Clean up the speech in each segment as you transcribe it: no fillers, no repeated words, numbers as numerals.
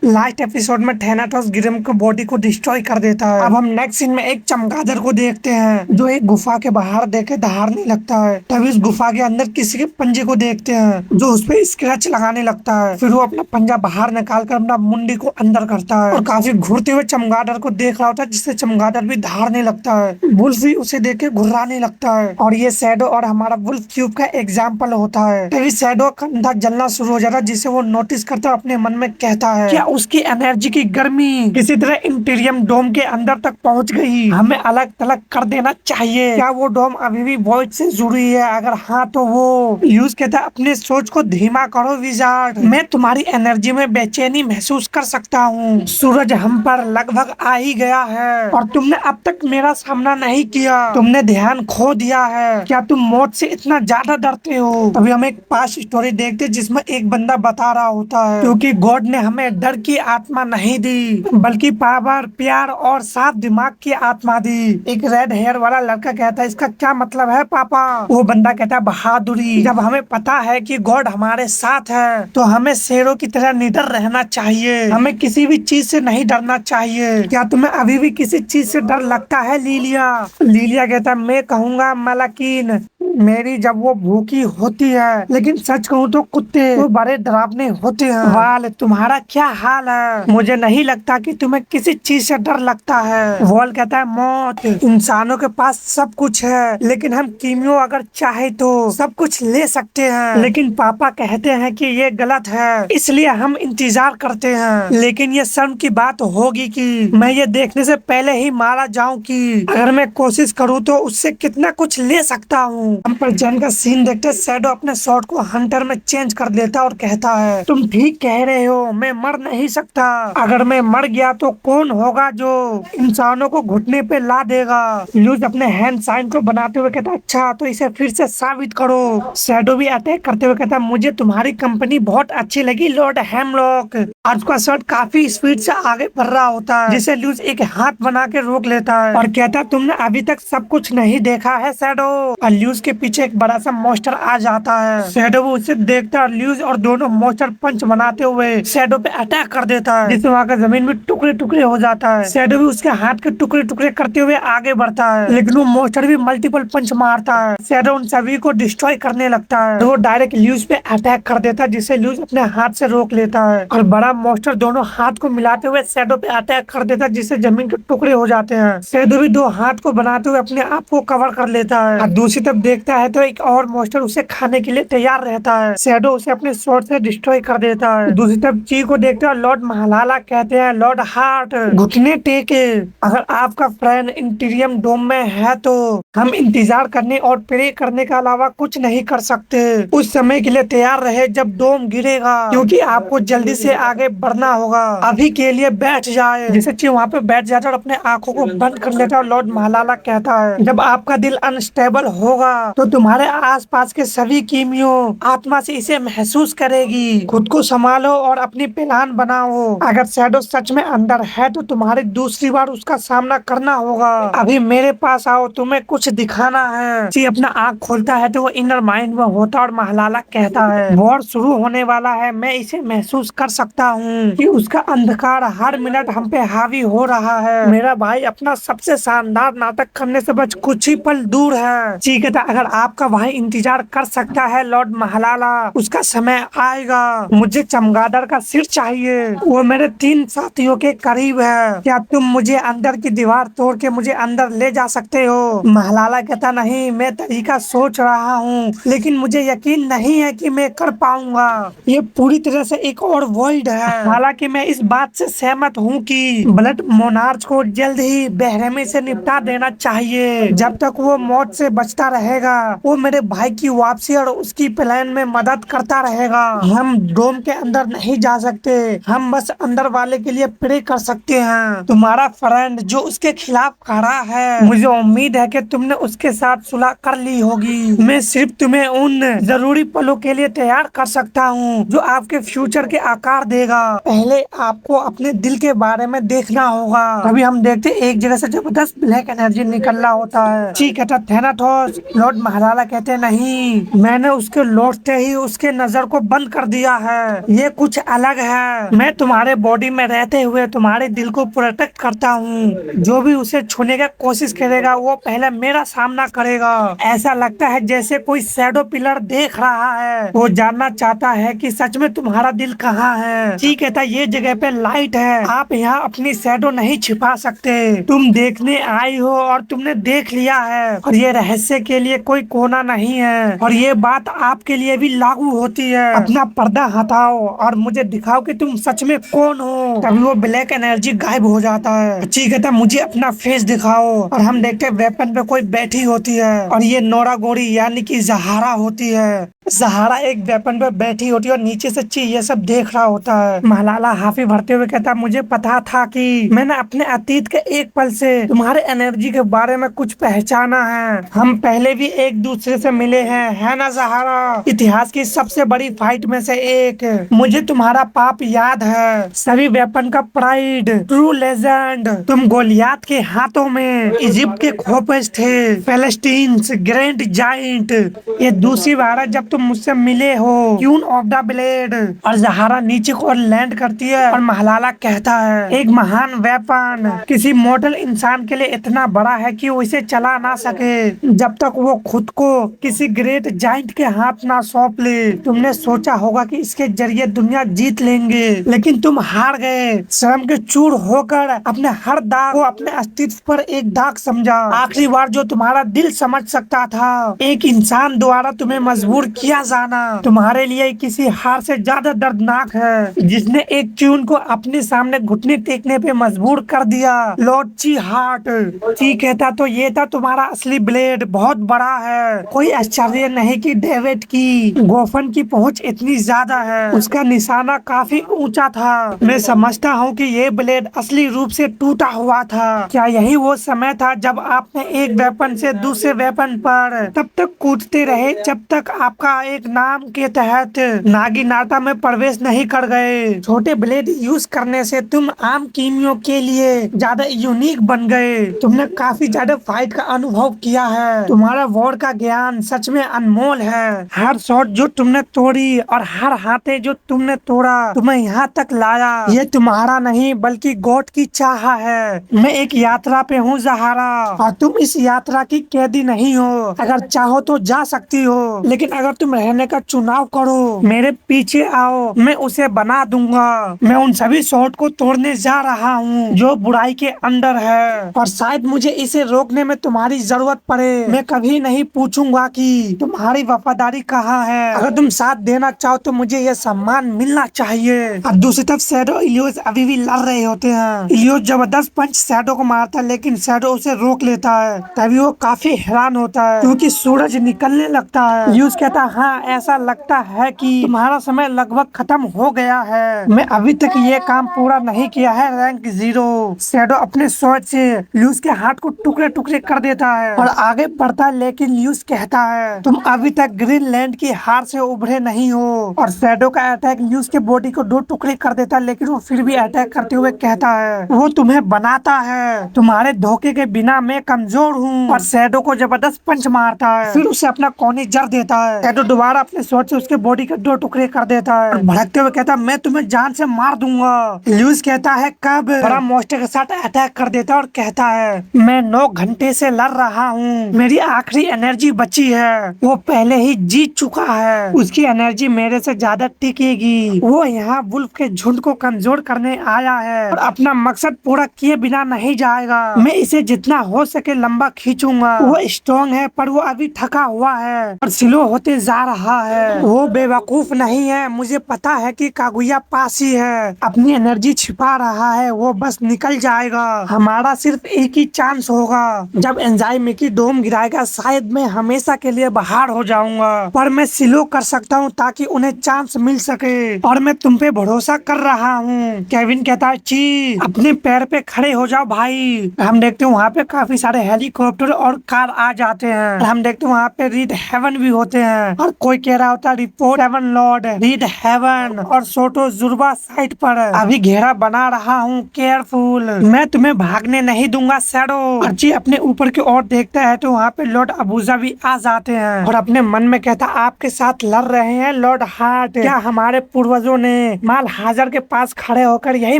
Last episode में थैनाटोस Grimm को body को डिस्ट्रॉय कर देता है। अब हम नेक्स्ट सीन में एक चमगादड़ को देखते हैं जो एक गुफा के बाहर देखे दहाड़ने लगता है। तभी इस गुफा के अंदर किसी के पंजे को देखते हैं जो उस पे स्क्रैच लगाने लगता है। फिर वो अपना पंजा बाहर निकाल कर अपना मुंडी को अंदर करता है और काफी घूरते हुए चमगादड़ को देख रहा होता है, जिससे चमगादड़ भी दहाड़ने लगता है। वुल्फ भी उसे देख के घुर्राने लगता है और ये शैडो और हमारा वुल्फ क्यूब का एग्जाम्पल होता है। तभी शैडो का कंधा जलना शुरू हो जाता है, जिसे वो नोटिस करता है, अपने मन में कहता है क्या उसकी एनर्जी की गर्मी किसी तरह इंटीरियम डोम के अंदर तक पहुंच गई, हमें अलग थलग कर देना चाहिए। क्या वो डोम अभी भी वॉइड से जुड़ी है? अगर हाँ तो वो यूज कहता है अपने सोच को धीमा करो विजार्ड, मैं तुम्हारी एनर्जी में बेचैनी महसूस कर सकता हूँ। सूरज हम पर लगभग आ ही गया है और तुमने अब तक मेरा सामना नहीं किया, तुमने ध्यान खो दिया है। क्या तुम मौत से इतना ज्यादा डरते हो? तभी हम एक पास्ट स्टोरी देखते जिसमें एक बंदा बता रहा होता है क्योंकि गॉड ने हमें डर की आत्मा नहीं दी बल्कि पावर, प्यार और साफ दिमाग की आत्मा दी। एक रेड हेयर वाला लड़का कहता है इसका क्या मतलब है पापा? वो बंदा कहता है बहादुरी। जब हमें पता है कि गॉड हमारे साथ है तो हमें शेरों की तरह निडर रहना चाहिए, हमें किसी भी चीज से नहीं डरना चाहिए। क्या तुम्हें अभी भी किसी चीज से डर लगता है लिलिया? लिलिया कहता है मैं कहूँगा मलाकिन मेरी जब वो भूखी होती है, लेकिन सच कहूँ तो कुत्ते वो बड़े डरावने होते हैं। वाल तुम्हारा क्या हाल है? मुझे नहीं लगता कि तुम्हें किसी चीज से डर लगता है। वॉल कहता है मौत, इंसानों के पास सब कुछ है लेकिन हम कीमियो अगर चाहे तो सब कुछ ले सकते हैं, लेकिन पापा कहते हैं कि ये गलत है इसलिए हम इंतजार करते हैं। लेकिन ये शर्म की बात होगी कि मैं ये देखने से पहले ही मारा जाऊं कि अगर मैं कोशिश करूं तो उससे कितना कुछ ले सकता हूं। हम पर जैन का सीन देखते शैडो अपने शॉट को हंटर में चेंज कर देता और कहता है तुम ठीक कह रहे हो, मैं मर नहीं सकता। अगर मैं मर गया तो कौन होगा जो इंसानों को घुटने पे ला देगा? लूज अपने हैंड साइन को बनाते हुए कहता अच्छा तो इसे फिर से साबित करो। शैडो भी अटैक करते हुए कहता मुझे तुम्हारी कंपनी बहुत अच्छी लगी लॉर्ड हेमलॉक। और उसका शॉट काफी स्पीड से आगे बढ़ रहा होता है जिसे लूज एक हाथ बना के रोक लेता है और कहता तुमने अभी तक सब कुछ नहीं देखा है शैडो। और लूज के पीछे एक बड़ा सा मॉन्स्टर आ जाता है। शैडो वो उसे देखता है, लूज और दोनों मॉन्स्टर पंच बनाते हुए शैडो पे अटैक कर देता है जिससे वहाँ का जमीन में टुकड़े टुकड़े हो जाता है। शैडो भी उसके हाथ के टुकड़े टुकड़े करते हुए आगे बढ़ता है लेकिन वो मॉन्स्टर भी मल्टीपल पंच मारता है। शैडो उन सभी को डिस्ट्रॉय करने लगता है तो वो डायरेक्ट लूज पे अटैक कर देता है जिसे लूज अपने हाथ से रोक लेता है और बड़ा मॉन्स्टर दोनों हाथ को मिलाते हुए शैडो पे अटैक कर देता है जिससे जमीन के टुकड़े हो जाते हैं। शैडो भी दो हाथ को बनाते हुए अपने आप को कवर कर लेता है और दूसरी तरफ देखता है तो एक और मॉन्स्टर उसे खाने के लिए तैयार रहता है। शैडो उसे अपने स्वॉर्ड से डिस्ट्रॉय कर देता है। दूसरी तरफ ची को देखते हैं लॉर्ड महालाला कहते हैं लॉर्ड हार्ट घुटने टेके, अगर आपका फ्रेंड इंटीरियम डोम में है तो हम इंतजार करने और प्रे करने के अलावा कुछ नहीं कर सकते। उस समय के लिए तैयार रहे जब डोम गिरेगा क्योंकि आपको जल्दी से आगे बढ़ना होगा। अभी के लिए बैठ जाए। जैसे ची वहाँ पे बैठ जाता है और अपने आंखों को बंद कर लेता है। लॉर्ड महालाला कहता है जब आपका दिल अनस्टेबल होगा तो तुम्हारे आसपास के सभी कीमियो आत्मा से इसे महसूस करेगी। खुद को संभालो और अपनी प्लान बनाओ। अगर शैडो सच में अंदर है तो तुम्हारे दूसरी बार उसका सामना करना होगा। अभी मेरे पास आओ, तुम्हें कुछ दिखाना है। ची अपना आँख खोलता है तो वो इनर माइंड में होता और महालाला कहता है वॉर शुरू होने वाला है, मैं इसे महसूस कर सकता हूँ कि उसका अंधकार हर मिनट हम पे हावी हो रहा है। मेरा भाई अपना सबसे शानदार नाटक करने से बस कुछ ही पल दूर है। ची कहता अगर आपका भाई इंतजार कर सकता है लॉर्ड महालाला उसका समय आएगा। मुझे चमगादड़ का सिर चाहिए, वो मेरे 3 साथियों के करीब है। क्या तुम मुझे अंदर की दीवार तोड़ के मुझे अंदर ले जा सकते हो? महालाला कहता नहीं, मैं तरीका सोच रहा हूँ लेकिन मुझे यकीन नहीं है कि मैं कर पाऊंगा। ये पूरी तरह से एक और वर्ल्ड है। हालांकि मैं इस बात से सहमत हूँ कि ब्लड मोनार्च को जल्द ही बेरहमी से निपटा देना चाहिए। जब तक वो मौत से बचता रहेगा वो मेरे भाई की वापसी और उसकी प्लान में मदद करता रहेगा। हम डोम के अंदर नहीं जा सकते, हम बस अंदर वाले के लिए प्रे कर सकते हैं। तुम्हारा फ्रेंड जो उसके खिलाफ खड़ा है, मुझे उम्मीद है कि तुमने उसके साथ सुलह कर ली होगी। मैं सिर्फ तुम्हें उन जरूरी पलों के लिए तैयार कर सकता हूँ जो आपके फ्यूचर के आकार देगा। पहले आपको अपने दिल के बारे में देखना होगा। अभी हम देखते एक जगह से जबरदस्त ब्लैक एनर्जी निकल रहा होता है। ठीक है थैनाटोस। लॉर्ड महालाला कहते नहीं, मैंने उसके लौटते ही उसके नजर को बंद कर दिया है। ये कुछ अलग है। मैं तुम्हारे बॉडी में रहते हुए तुम्हारे दिल को प्रोटेक्ट करता हूँ। जो भी उसे छूने की कोशिश करेगा वो पहले मेरा सामना करेगा। ऐसा लगता है जैसे कोई शैडो पिलर देख रहा है, वो जानना चाहता है कि सच में तुम्हारा दिल कहाँ है। जी कहता ये जगह पे लाइट है, आप यहाँ अपनी शैडो नहीं छिपा सकते। तुम देखने आई हो और तुमने देख लिया है, और ये रहस्य के लिए कोई कोना नहीं है, और ये बात आपके लिए भी लागू होती है। अपना पर्दा हटाओ और मुझे दिखाओ कि तुम सच में कौन हो। तभी वो ब्लैक एनर्जी गायब हो जाता है। जी कहता मुझे अपना फेस दिखाओ, और हम देखते हैं वेपन पे कोई बैठी होती है, और ये नोरा गोरी यानी कि जहारा होती है। सहारा एक वेपन पे बैठी होती है और नीचे से ची ये सब देख रहा होता है। मलाला हाफी भरते हुए कहता मुझे पता था कि मैंने अपने अतीत के एक पल से तुम्हारे एनर्जी के बारे में कुछ पहचाना है। हम पहले भी एक दूसरे से मिले हैं, है ना सहारा? इतिहास की सबसे बड़ी फाइट में से एक। मुझे तुम्हारा पाप याद है, सभी वेपन का प्राइड, ट्रू लेजेंड। तुम गोलियात के हाथों में इजिप्ट के खोपज थे, पैलेस्टीन ग्रैंड जाइंट। ये दूसरी बार है जब तुम मुझसे मिले हो, क्यून ऑफ द ब्लेड। और जहारा नीचे को लैंड करती है और महलाला कहता है एक महान वेपन किसी मॉडल इंसान के लिए इतना बड़ा है कि वो इसे चला ना सके जब तक वो खुद को किसी ग्रेट जाइंट के हाथ ना सौंप ले। तुमने सोचा होगा कि इसके जरिए दुनिया जीत लेंगे, लेकिन तुम हार गए। शर्म के चूर होकर अपने हर दाग को अपने अस्तित्व पर एक दाग समझा। आखिरी बार जो तुम्हारा दिल समझ सकता था, एक इंसान द्वारा तुम्हें मजबूर किया जाना तुम्हारे लिए किसी हार से ज्यादा दर्दनाक है, जिसने एक ट्यून को अपने सामने घुटने टेकने पे मजबूर कर दिया। लॉर्ड ची हार्ट। ची कहता तो ये था तुम्हारा असली ब्लेड, बहुत बड़ा है। कोई आश्चर्य नहीं कि डेविड की गोफन की पहुंच इतनी ज्यादा है, उसका निशाना काफी ऊंचा था। मैं समझता हूँ कि ये ब्लेड असली रूप से टूटा हुआ था। क्या यही वो समय था जब आपने एक वेपन से दूसरे वेपन पर तब तक कूदते रहे जब तक आपका एक नाम के तहत नागिनाटा में प्रवेश नहीं कर गए। छोटे ब्लेड यूज करने से तुम आम कीमियों के लिए ज्यादा यूनिक बन गए। तुमने काफी ज्यादा फाइट का अनुभव किया है। तुम्हारा वॉर का ज्ञान सच में अनमोल है। हर शॉट जो तुमने तोड़ी और हर हाथे जो तुमने तोड़ा तुम्हें यहाँ तक लाया, ये तुम्हारा नहीं बल्कि गॉड की चाह है। मैं एक यात्रा पे हूँ जहारा, और तुम इस यात्रा की कैदी नहीं हो। अगर चाहो तो जा सकती हो, लेकिन अगर तुम रहने का चुनाव करो, मेरे पीछे आओ, मैं उसे बना दूंगा। मैं उन सभी शॉट को तोड़ने जा रहा हूँ जो बुराई के अंदर है, और शायद मुझे इसे रोकने में तुम्हारी जरूरत पड़े। मैं कभी नहीं पूछूंगा कि तुम्हारी वफादारी कहाँ है। अगर तुम साथ देना चाहो तो मुझे यह सम्मान मिलना चाहिए। और दूसरी तरफ शैडो इलियोस अभी भी लड़ रहे होते हैं। इलियोस जबरदस्त पंच शैडो को मारता है, लेकिन शैडो उसे रोक लेता है। तभी वो काफी हैरान होता है क्योंकि सूरज निकलने लगता है। इलियोस कहता है हाँ ऐसा लगता है कि तुम्हारा समय लगभग खत्म हो गया है। मैं अभी तक ये काम पूरा नहीं किया है। रैंक 0। शैडो अपने स्वॉर्ड से इलियोस के हाथ को टुकड़े टुकड़े कर देता है और आगे बढ़ता है, लेकिन इलियोस कहता है तुम अभी तक ग्रीनलैंड की हार से उभरे नहीं हो। और शैडो का अटैक इलियोस के बॉडी को 2 टुकड़े कर देता है, लेकिन वो फिर भी अटैक करते हुए कहता है वो तुम्हें बनाता है, तुम्हारे धोखे के बिना मैं कमजोर हूँ। और शैडो को जबरदस्त पंच मारता है, फिर उसे अपना कोनी जड़ देता है। शैडो दोबारा अपने स्वॉर्ड से उसके बॉडी के 2 टुकड़े कर देता है और भड़कते हुए कहता है मैं तुम्हें जान से मार दूंगा। इलियोस कहता है कब? बड़ा मॉन्स्टर के साथ अटैक कर देता है और कहता है मैं 9 घंटे से लड़ रहा हूँ, मेरी आखिरी एनर्जी बची है, वो पहले ही जीत चुका है, उसकी एनर्जी मेरे से ज्यादा टिकेगी। वो यहाँ वुल्फ के झुंड को कमजोर करने आया है और अपना मकसद पूरा किए बिना नहीं जाएगा। मैं इसे जितना हो सके लंबा खींचूंगा। वो स्ट्रॉन्ग है पर वो अभी थका हुआ है और स्लो होते जा रहा है। वो बेवकूफ नहीं है, मुझे पता है कि कागुया पास ही है, अपनी एनर्जी छिपा रहा है, वो बस निकल जाएगा। हमारा सिर्फ एक ही चांस होगा, जब एंजाइम की डोम गिराएगा शायद मैं हमेशा के लिए बाहर हो जाऊंगा, पर मैं स्लो कर सकता हूँ ताकि उन्हें चांस मिल सके, और मैं तुम पे भरोसा कर रहा हूँ। केविन कहता है ची अपने पैर पे खड़े हो जाओ भाई। हम देखते हैं वहाँ पे काफी सारे हेलीकॉप्टर और कार आ जाते हैं। हम देखते हैं वहाँ पे रीड हेवन भी होते हैं और कोई कह रहा होता है report heaven lord read heaven. और सोटो जुर्बा साइड पर अभी घेरा बना रहा हूँ, केयरफुल, मैं तुम्हें भागने नहीं दूंगा शैडो। अर्ची अपने ऊपर की ओर देखता है तो वहाँ पे लॉर्ड अबूजा भी आ जाते हैं और अपने मन में कहता आपके साथ लड़ रहे हैं लॉर्ड हार्ट, क्या हमारे पूर्वजों ने माँ काल हाजर के पास खड़े होकर यही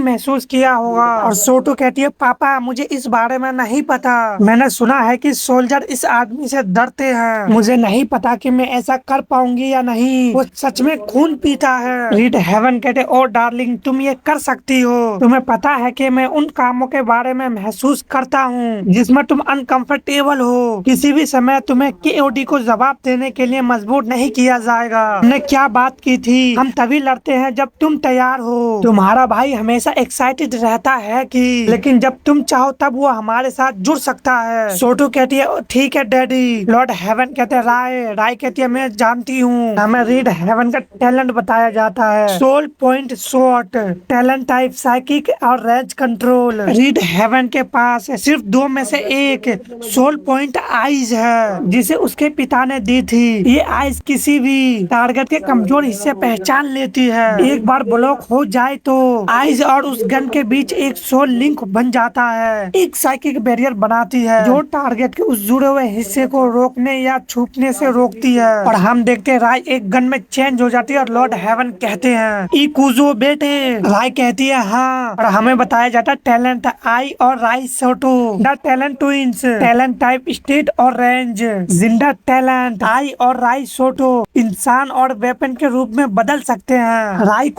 महसूस किया होगा। और सोटो कहती है पापा मुझे इस बारे में नहीं पता, मैंने सुना है कि सोल्जर इस आदमी से डरते हैं, मुझे नहीं पता कि मैं ऐसा कर पाऊंगी या नहीं, वो सच में खून पीता है। रीड हेवन कहते ओ डार्लिंग तुम ये कर सकती हो, तुम्हें पता है कि मैं उन कामों के बारे में महसूस करता हूँ जिसमें तुम अनकंफर्टेबल हो। किसी भी समय तुम्हें केओडी को जवाब देने के लिए मजबूर नहीं किया जाएगा। हमने क्या बात की थी, हम तभी लड़ते हैं जब तुम तैयार हो। तुम्हारा भाई हमेशा एक्साइटेड रहता है कि लेकिन जब तुम चाहो तब वो हमारे साथ जुड़ सकता है। सोटू कहती है ठीक है डैडी। लॉर्ड हेवन कहते हैं राय कहती है मैं जानती हूँ। हमें रीड हेवन का टैलेंट बताया जाता है, soul point shot, talent type psychic और रेंज कंट्रोल। रीड हेवन के पास सिर्फ 2 में से एक सोल पॉइंट आइज है जिसे उसके पिता ने दी थी। ये आइज किसी भी टारगेट के कमजोर हिस्से पहचान लेती है। एक बार ब्लॉक हो जाए तो आइज और उस गन के बीच एक सोल लिंक बन जाता है, एक साइकिक बैरियर बनाती है जो टारगेट के उस जुड़े हुए हिस्से को रोकने या छूटने से रोकती है। और हम देखते हैं राय एक गन में चेंज हो जाती है और लॉर्ड हेवन कहते हैं इकुजो बेटे। राय कहती है हाँ, और हमें बताया जाता है टैलेंट आई और राय सोटो the talent twins, talent type state और रेंज। जिंदा टैलेंट आई और राय सोटो इंसान और वेपन के रूप में बदल सकते हैं। राय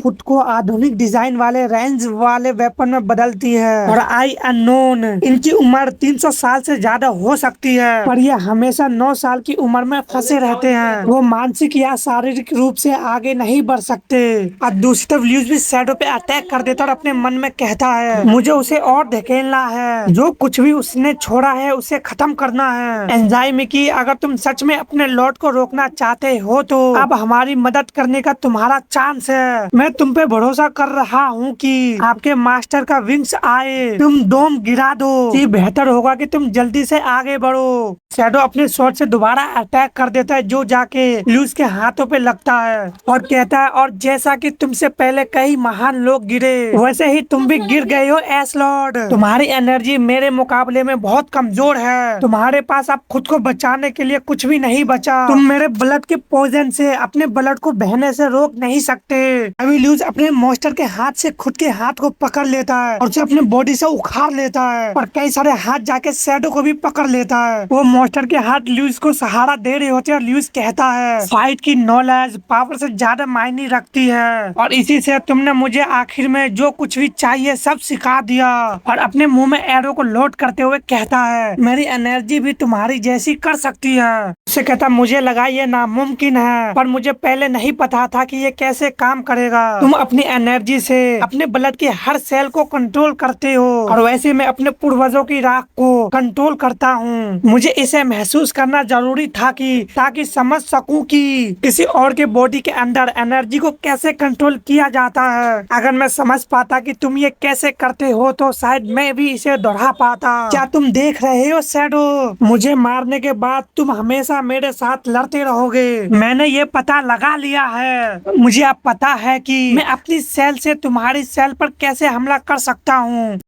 खुद को आधुनिक डिजाइन वाले रेंज वाले वेपन में बदलती है। और आई अननोन, इनकी उम्र 300 साल से ज्यादा हो सकती है पर ये हमेशा 9 साल की उम्र में फंसे रहते हैं। वो मानसिक या शारीरिक रूप से आगे नहीं बढ़ सकते। और दूसरी तरफ ल्यूस भी शैडो पे अटैक कर देता और अपने मन में कहता है मुझे उसे और धकेलना है, जो कुछ भी उसने छोड़ा है उसे खत्म करना है। एंजाई मिकी अगर तुम सच में अपने लॉर्ड को रोकना चाहते हो तो अब हमारी मदद करने का तुम्हारा चांस है। मैं तुम पे भरोसा कर रहा हूँ कि आपके मास्टर का विंग्स आए, तुम डोम गिरा दो। ये बेहतर होगा कि तुम जल्दी से आगे बढ़ो। शैडो अपने शॉट से दोबारा अटैक कर देता है जो जाके ल्यूस के हाथों पे लगता है और कहता है और जैसा कि तुमसे पहले कई महान लोग गिरे वैसे ही तुम भी गिर गए हो एस लॉर्ड। तुम्हारी एनर्जी मेरे मुकाबले में बहुत कमजोर है, तुम्हारे पास अब खुद को बचाने के लिए कुछ भी नहीं बचा। तुम मेरे ब्लड के पॉइजन से अपने ब्लड को बहने से रोक नहीं सकते। अभी ल्यूस अपने मॉन्स्टर के हाथ से खुद के हाथ को पकड़ लेता है और उसे अपने बॉडी से उखाड़ लेता है और कई सारे हाथ जाके शैडो को भी पकड़ लेता है। वो मॉन्स्टर के हाथ ल्यूस को सहारा दे रहे होते हैं और ल्यूस कहता है फाइट की नॉलेज पावर से ज्यादा मायने रखती है और इसी से तुमने मुझे आखिर में जो कुछ भी चाहिए सब सिखा दिया। और अपने मुंह में एरो को लोड करते हुए कहता है मेरी एनर्जी भी तुम्हारी जैसी कर सकती है। उससे कहता मुझे लगा ये नामुमकिन है पर मुझे पहले नहीं पता था कि ये कैसे काम करेगा। तुम अपनी एनर्जी से अपने ब्लड के हर सेल को कंट्रोल करते हो और वैसे मैं अपने पूर्वजों की राख को कंट्रोल करता हूँ। मुझे इसे महसूस करना जरूरी था कि ताकि समझ सकूं कि किसी और के बॉडी के अंदर एनर्जी को कैसे कंट्रोल किया जाता है। अगर मैं समझ पाता कि तुम ये कैसे करते हो तो शायद मैं भी इसे दोहरा पाता। क्या तुम देख रहे हो शैडो, मुझे मारने के बाद तुम हमेशा मेरे साथ लड़ते रहोगे। मैंने ये पता लगा लिया है, मुझे अब पता है कि मैं अपनी सेल से तुम्हारी सेल पर कैसे हमला कर सकता हूँ।